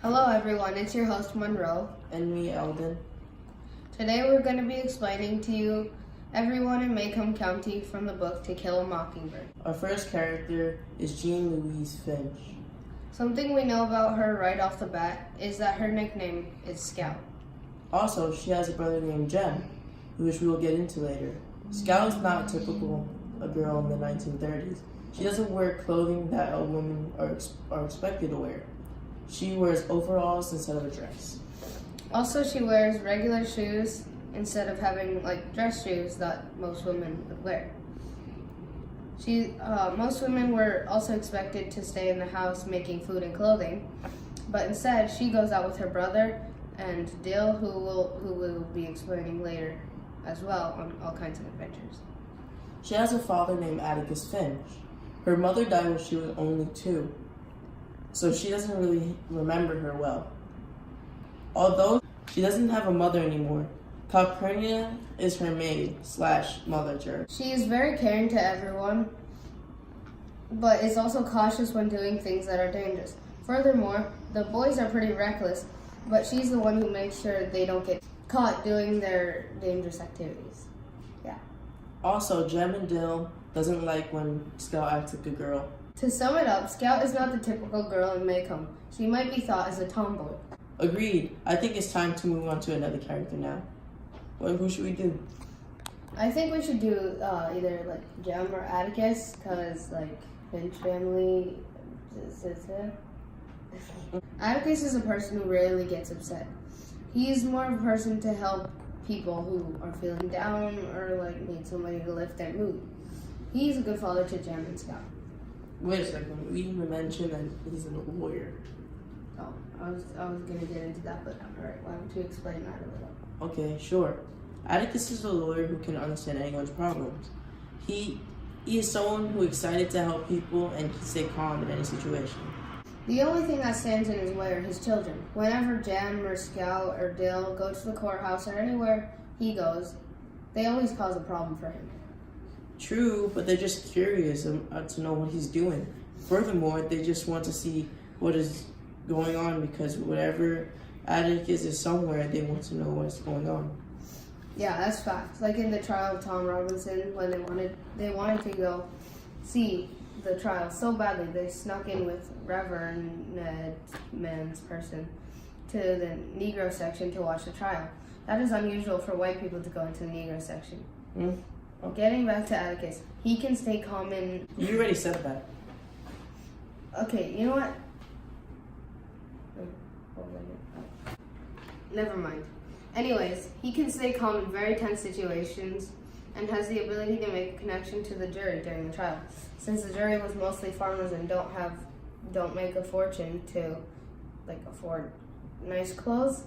Hello everyone, it's your host Monroe. And me, Eldon. Today we're going to be explaining to you everyone in Macomb County from the book To Kill a Mockingbird. Our first character is Jean Louise Finch. Something we know about her right off the bat is that her nickname is Scout. Also, she has a brother named Jem, which we will get into later. Scout is not typical a girl in the 1930s. She doesn't wear clothing that women are expected to wear. She wears overalls instead of a dress. Also, she wears regular shoes instead of having dress shoes that most women would wear. Most women were also expected to stay in the house making food and clothing, but instead she goes out with her brother and Dill, who we'll be explaining later as well, on all kinds of adventures. She has a father named Atticus Finch. Her mother died when she was only 2, so she doesn't really remember her well. Although she doesn't have a mother anymore, Calpurnia is her maid/mother to her. She is very caring to everyone, but is also cautious when doing things that are dangerous. Furthermore, the boys are pretty reckless, but she's the one who makes sure they don't get caught doing their dangerous activities. Yeah. Also, Jem and Dill doesn't like when Scout acts like a girl. To sum it up, Scout is not the typical girl in Macomb. She might be thought as a tomboy. Agreed. I think it's time to move on to another character now. Who should we do? I think we should do either Jem or Atticus, because Finch family is it. Atticus is a person who rarely gets upset. He's more of a person to help people who are feeling down or need somebody to lift their mood. He's a good father to Jem and Scout. Wait a second. We even mentioned that he's a lawyer. Oh, I was gonna get into that, but all right. Why don't you explain that a little? Okay, sure. Atticus is a lawyer who can understand anyone's problems. He is someone who is excited to help people and can stay calm in any situation. The only thing that stands in his way are his children. Whenever Jem or Scout or Dill go to the courthouse or anywhere he goes, they always cause a problem for him. True, but they're just curious to know what he's doing. Furthermore, they just want to see what is going on because whatever Atticus is somewhere, they want to know what's going on. Yeah, that's facts. Like in the trial of Tom Robinson, when they wanted to go see the trial so badly, they snuck in with Reverend Ned Man's person to the Negro section to watch the trial. That is unusual for white people to go into the Negro section. Okay. Getting back to Atticus, he can stay calm and... You already said that. Okay, you know what? Never mind. Anyways, he can stay calm in very tense situations and has the ability to make a connection to the jury during the trial. Since the jury was mostly farmers and don't make a fortune to afford nice clothes,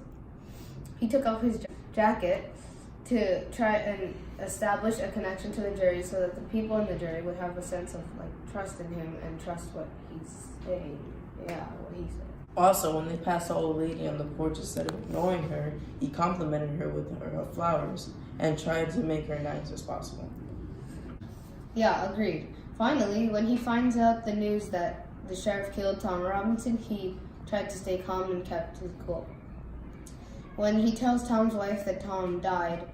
he took off his jacket to try and establish a connection to the jury so that the people in the jury would have a sense of trust in him and trust what he's saying. Yeah, what he said. Also, when they passed the old lady on the porch, instead of ignoring her, he complimented her with her flowers and tried to make her nice as possible. Yeah, agreed. Finally, when he finds out the news that the sheriff killed Tom Robinson, he tried to stay calm and kept his cool. When he tells Tom's wife that Tom died,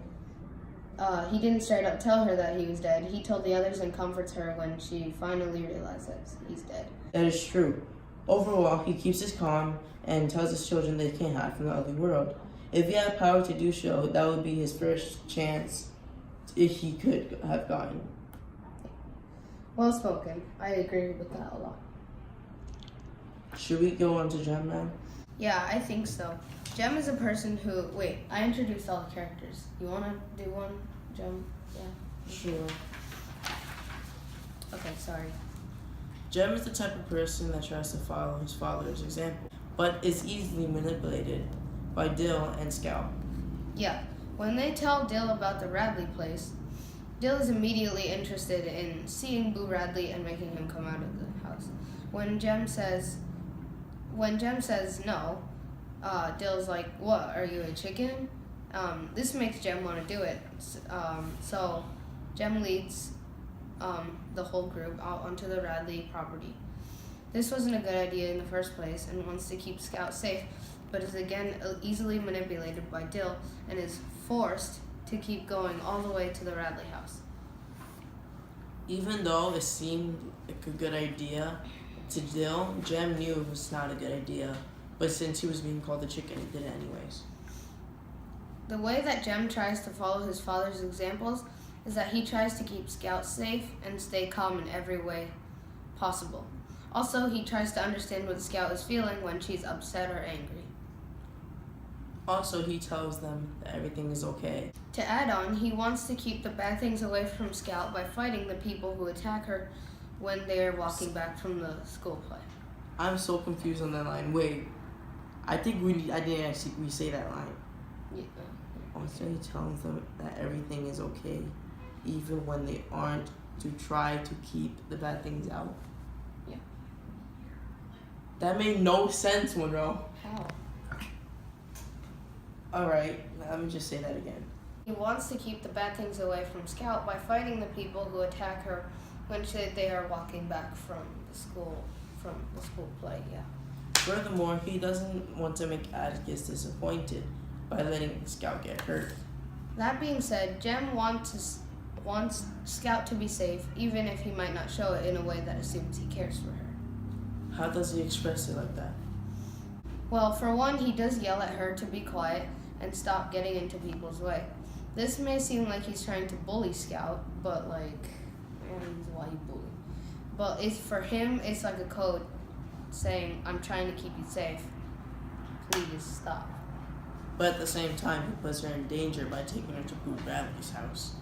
he didn't straight up tell her that he was dead. He told the others and comforts her when she finally realized that he's dead. That is true. Overall, he keeps his calm and tells his children they can't hide from the ugly world. If he had power to do so, that would be his first chance if he could have gotten. Well spoken. I agree with that a lot. Should we go on to Jem now? Yeah, I think so. Jem is a person who... Wait, I introduced all the characters. You want to do one, Jem? Yeah? Sure. Okay, sorry. Jem is the type of person that tries to follow his father's example, but is easily manipulated by Dill and Scout. Yeah, when they tell Dill about the Radley place, Dill is immediately interested in seeing Boo Radley and making him come out of the house. When Jem says no, Dill's like, "What, are you a chicken?" This makes Jem want to do it. So Jem leads the whole group out onto the Radley property. This wasn't a good idea in the first place and wants to keep Scout safe, but is again easily manipulated by Dill and is forced to keep going all the way to the Radley house. Even though it seemed like a good idea to Dill, Jem knew it was not a good idea, but since he was being called a chicken, he did it anyways. The way that Jem tries to follow his father's examples is that he tries to keep Scout safe and stay calm in every way possible. Also, he tries to understand what Scout is feeling when she's upset or angry. Also, he tells them that everything is okay. To add on, he wants to keep the bad things away from Scout by fighting the people who attack her when they are walking back from the school play. I'm so confused on that line. Wait, I didn't actually say that line. Yeah. Also, he tells them that everything is okay, even when they aren't, to try to keep the bad things out. Yeah. That made no sense, Monroe. How? Alright, let me just say that again. He wants to keep the bad things away from Scout by fighting the people who attack her when they are walking back from the school play, yeah. Furthermore, he doesn't want to make Atticus disappointed by letting Scout get hurt. That being said, Jem wants Scout to be safe, even if he might not show it in a way that assumes he cares for her. How does he express it like that? Well, for one, he does yell at her to be quiet and stop getting into people's way. This may seem like he's trying to bully Scout, but why you bully? But for him, it's like a code saying, I'm trying to keep you safe. Please stop. But at the same time, he puts her in danger by taking her to Boo Bradley's house.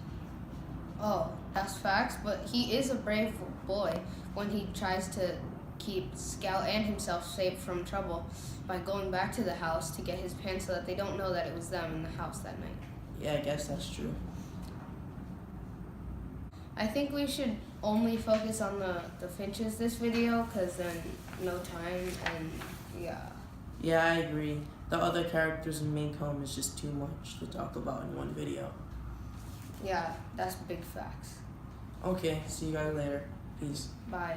Oh, that's facts, but he is a brave boy when he tries to keep Scout and himself safe from trouble by going back to the house to get his pants so that they don't know that it was them in the house that night. Yeah, I guess that's true. I think we should only focus on the Finches this video, because then no time and yeah. Yeah, I agree. The other characters in Maycomb is just too much to talk about in one video. Yeah, that's big facts. Okay, see you guys later. Peace. Bye.